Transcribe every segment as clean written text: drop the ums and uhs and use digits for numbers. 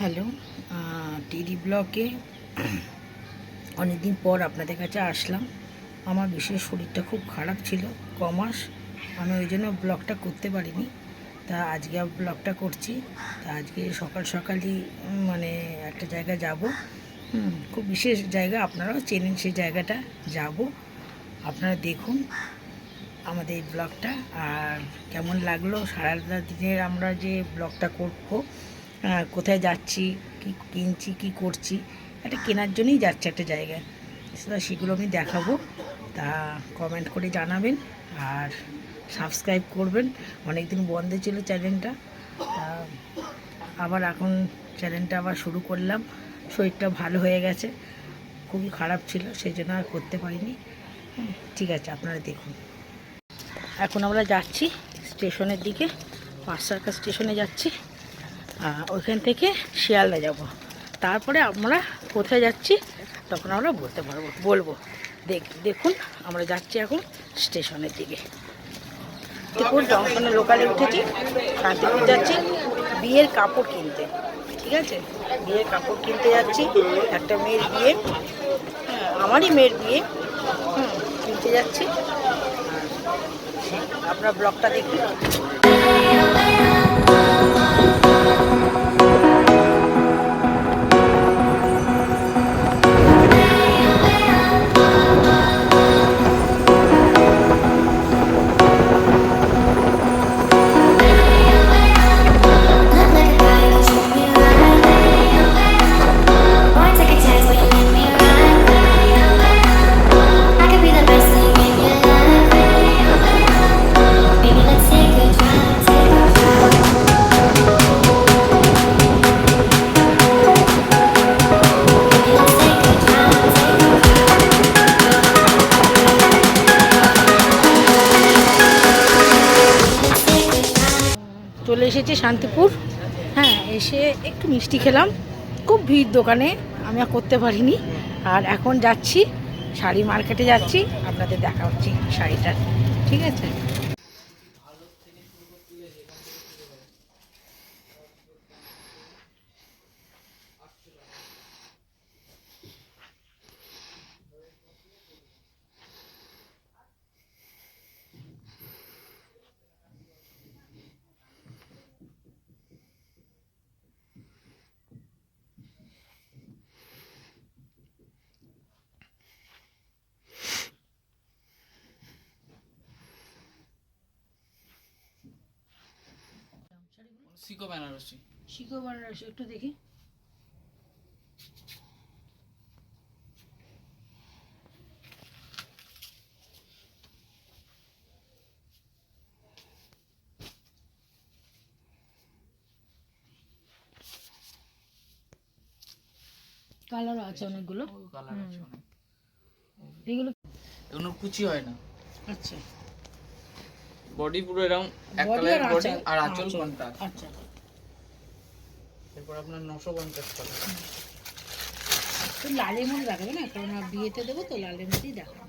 Hello, টিডি ব্লকে অনেকদিন পর আপনাদের কাছে আসলাম। আমার বিশেষ শরীরটা খুব খারাপ ছিল কমাস, আমি ওই জন্য ব্লগটা করতে পারিনি। তা আজকে ব্লগটা করছি। তা আজকে সকাল সকালই মানে একটা জায়গায় যাব, খুব বিশেষ জায়গা, আপনারাও চেনেন সেই জায়গাটা। যাব, আপনারা দেখুন আমাদের এই ব্লগটা। আর কেমন লাগলো সারাটা দিনের আমরা যে ব্লগটা করবো, কোথায় যাচ্ছি, কি কিনছি, কি করছি, একটা কেনার জন্যই যাচ্ছে একটা জায়গায়, সেগুলো আমি দেখাবো। তা কমেন্ট করে জানাবেন আর সাবস্ক্রাইব করবেন। অনেক দিন বন্ধ ছিল চ্যানেলটা, তা আবার এখন চ্যানেলটা আবার শুরু করলাম। শরীরটা ভালো হয়ে গেছে, খুবই খারাপ ছিল সেই জন্য আর করতে পারিনি। ঠিক আছে, আপনারা দেখুন। এখন আমরা যাচ্ছি স্টেশনের দিকে, 5 স্টেশনে যাচ্ছি। ওইখান থেকে শিয়ালদা যাব। তারপরে আমরা কোথায় যাচ্ছি তখন আমরা বলবো। দেখুন আমরা যাচ্ছি এখন স্টেশনের দিকে। শান্তিপুর জংশনের লোকালে উঠেছি, শান্তিপুর যাচ্ছি বিয়ের কাপড় কিনতে। ঠিক আছে, বিয়ের কাপড় কিনতে যাচ্ছি, একটা মেয়ের বিয়ে, আমারই মেয়ের বিয়ে, কিনতে যাচ্ছি। আপনার ব্লগটা দেখুন। চলে এসেছি শান্তিপুর। এসে একটু মিষ্টি খেলাম, খুব ভিড় দোকানে, আমি আর করতে পারিনি। আর এখন যাচ্ছি শাড়ি মার্কেটে যাচ্ছি, আপনাদের দেখা হচ্ছে শাড়িটা। ঠিক আছে, সিকো বেনারসি একটু দেখি। কালারও আছে অনেকগুলো, কালার আছে অনেক। এগুলো কুচি হয় না। আচ্ছা, বডি পুরো এরকম এক কালারের বডি আর আঁচল কন্ট্রাস্ট। আচ্ছা, এরপর আপনার 950 টাকা। তো লালের মধ্যে দেখাবে না, কারণ বিয়েতে দেবো তো লালের মধ্যেই দেখাবে,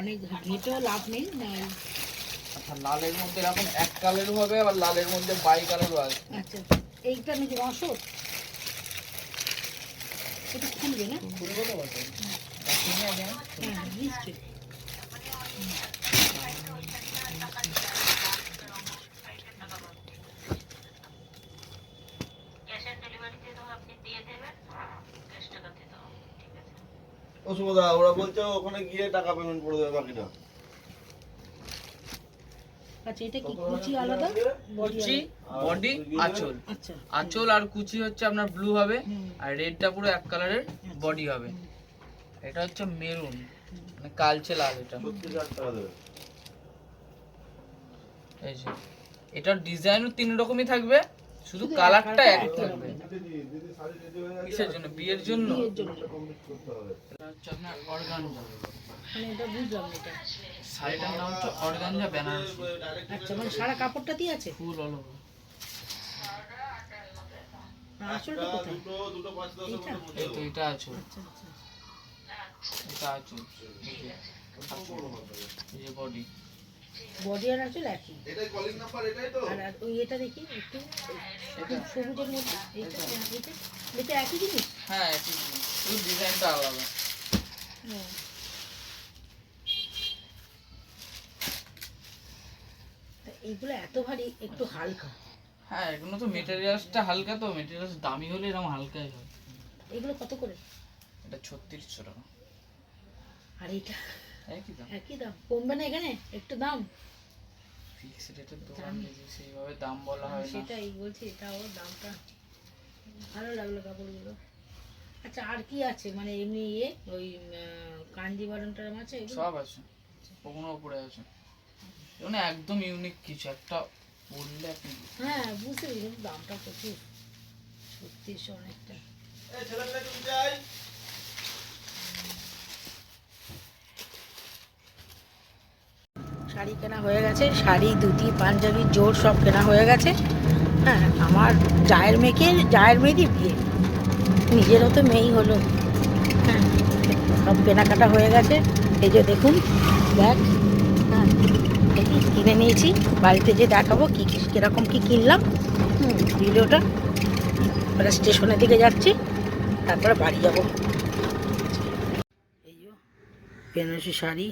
অনেক ঘেটেও লাভ নেই না। আচ্ছা, লালের মধ্যে এরকম এক কালারও হবে, আবার লালের মধ্যে বাই কালারও আছে। আচ্ছা, এইটা নাকি রসদ, এটা খুলবে না? খুলবো তো বটে। হ্যাঁ নিশ্চয়ই। অসুবিধা, ওরা বলছে ওখানে গিয়ে টাকা পেমেন্ট করে দেবে বাকিটা। আচ্ছা, এটা কি কুচি আলাদা? কুচি, বডি, আঁচল। আচ্ছা, আঁচল আর কুচি হচ্ছে আপনার ব্লু হবে, আর রেডটা পুরো এক কালারের বডি হবে। এটা হচ্ছে মেরুন, মানে কালচে লাল। এটা 30,000 টাকা দেবে। এই যে এটার ডিজাইনও 3 রকমই থাকবে, শুধু কালারটা এক থাকবে। কিসের জন্য? বিয়ের জন্য। এটা হচ্ছে আপনার অর্গানজা, মানে এটা বুঝলাম। এটা শাড়িটার নাম হচ্ছে অর্গানজা বেনারসি। আচ্ছা, মানে সারা কাপড়টা দিয়ে আছে, ফুল অল ওভার। আসলটা কোথায়? এই তো এটা আছে। আচ্ছা আচ্ছা, এটা আছে, এই যে বডি। বডি আর আঁচল একই। এটাই কলিং নাম্বার, এটাই তো। আর ওই এটা দেখি একটু সবুজের মধ্যে, এটা একই জিনিস। হ্যাঁ একই জিনিস, শুধু ডিজাইনটা আলাদা। এইগুলো এত ভারী, একটু হালকা। হ্যাঁ এগুলো তো মেটেরিয়ালসটা হালকা, তো মেটেরিয়ালস দামি হলে এরকম হালকাই হয়। এগুলো কত করে? এটা 3600 টাকা। আর এটা একই দাম। একই দাম, কমবে না এখানে একটু দাম? ফিক্স রেটের দোকান, যদি সেইভাবে দাম বলা হয় না। সেটাই বলছি, এটাও দামটা ভালো লাগলো কাপড়গুলো। আচ্ছা আর কি আছে, মানে এমনি ওই কাঞ্জিভারম টারম আছে? সব আছে, ওগুলো উপরে আছে। মানে একদম ইউনিক কিছু একটা বললে আপনি। হ্যাঁ বুঝতে পেরেছি, কিন্তু দামটা প্রচুর, 3600 অনেকটা। এই ছেলেমেয়ে তুমি যাই। শাড়ি কেনা হয়ে গেছে, শাড়ি, ধুতি, পাঞ্জাবি, জোর সব কেনা হয়ে গেছে। হ্যাঁ আমার জায়ের মেয়েরই বিয়ে, নিজেরও তো মেয়েই হলো। হ্যাঁ সব কেনাকাটা হয়ে গেছে। এই যে দেখুন ব্যাগ, হ্যাঁ দেখি কিনে নিয়েছি, বাড়িতে যে দেখাবো কী কীরকম কী কিনলাম। ভিডিওটা এবার স্টেশনের দিকে যাচ্ছি, তারপরে বাড়ি যাব। এই যে বেনারসি শাড়ি,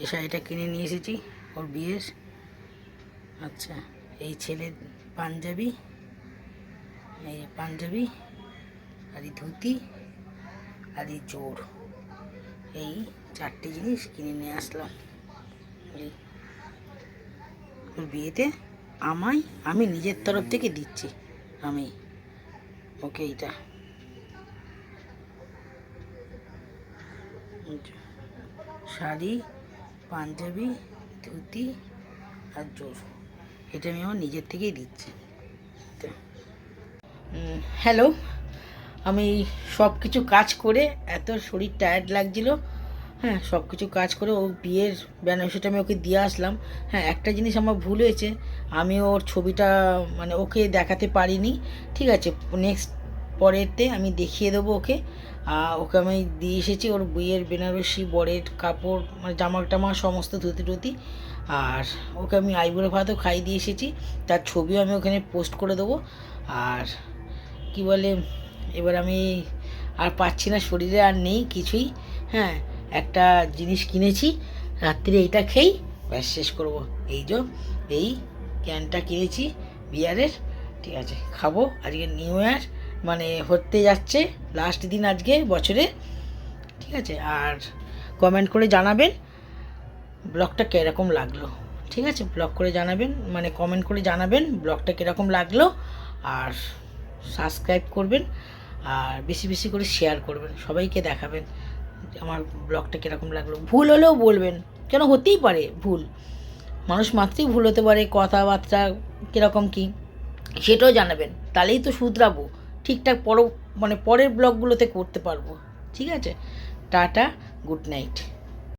এই শাড়িটা কিনে নিয়ে এসেছি ওর বিয়ের। আচ্ছা এই ছেলের পাঞ্জাবি, এই পাঞ্জাবি, আর এই ধুতি, আর এই জোর, এই 4টে জিনিস কিনে নিয়ে আসলাম ওর বিয়েতে। আমি নিজের তরফ থেকে দিচ্ছি, আমি ওকে এইটা। শাড়ি, পাঞ্জাবি, ধুতি আর জোর, এটা আমি আমার নিজের থেকেই দিচ্ছি। হ্যালো, আমি সব কিছু কাজ করে এত শরীর টায়ার্ড লাগছিল। হ্যাঁ সব কিছু কাজ করে ও বিয়ের বেনারসিটা আমি ওকে দিয়ে আসলাম। হ্যাঁ একটা জিনিস আমার ভুল হয়েছে, আমি ওর ছবিটা মানে ওকে দেখাতে পারিনি। ঠিক আছে, নেক্সট পরেরতে আমি দেখিয়ে দেবো ওকে। ওকে আমি দিয়ে এসেছি ওর বিয়ের বেনারসি, বরের কাপড়, মানে জামা টামা সমস্ত ধুতি টুতি। আর ওকে আমি আইবুড়ো ভাতও খাইয়ে দিয়ে এসেছি, তার ছবিও আমি ওখানে পোস্ট করে দেবো। আর কি বলে, এবার আমি আর পাচ্ছি না, শরীরে আর নেই কিছুই। হ্যাঁ একটা জিনিস কিনেছি, রাত্রিরে এইটা খেয়েই ব্যাস শেষ করব। এই যে এই ক্যানটা কিনেছি বিয়ারের, ঠিক আছে খাবো। আজকে নিউ ইয়ার মানে হতে যাচ্ছে, লাস্ট দিন আজকে বছরে, ঠিক আছে। আর কমেন্ট করে জানাবেন ব্লগটা কীরকম লাগলো, ঠিক আছে। ব্লগ করে জানাবেন, মানে কমেন্ট করে জানাবেন ব্লগটা কীরকম লাগলো। আর সাবস্ক্রাইব করবেন, আর বেশি বেশি করে শেয়ার করবেন, সবাইকে দেখাবেন আমার ব্লগটা কীরকম লাগলো। ভুল হলেও বলবেন, কেন হতেই পারে ভুল, মানুষ মাত্রই ভুল হতে পারে, কথাবার্তা কীরকম কী সেটাও জানাবেন, তাহলেই তো শুধরাবো, ঠিকঠাক মানে পরের ব্লগগুলোতে করতে পারবো। ঠিক আছে, টাটা, গুড নাইট।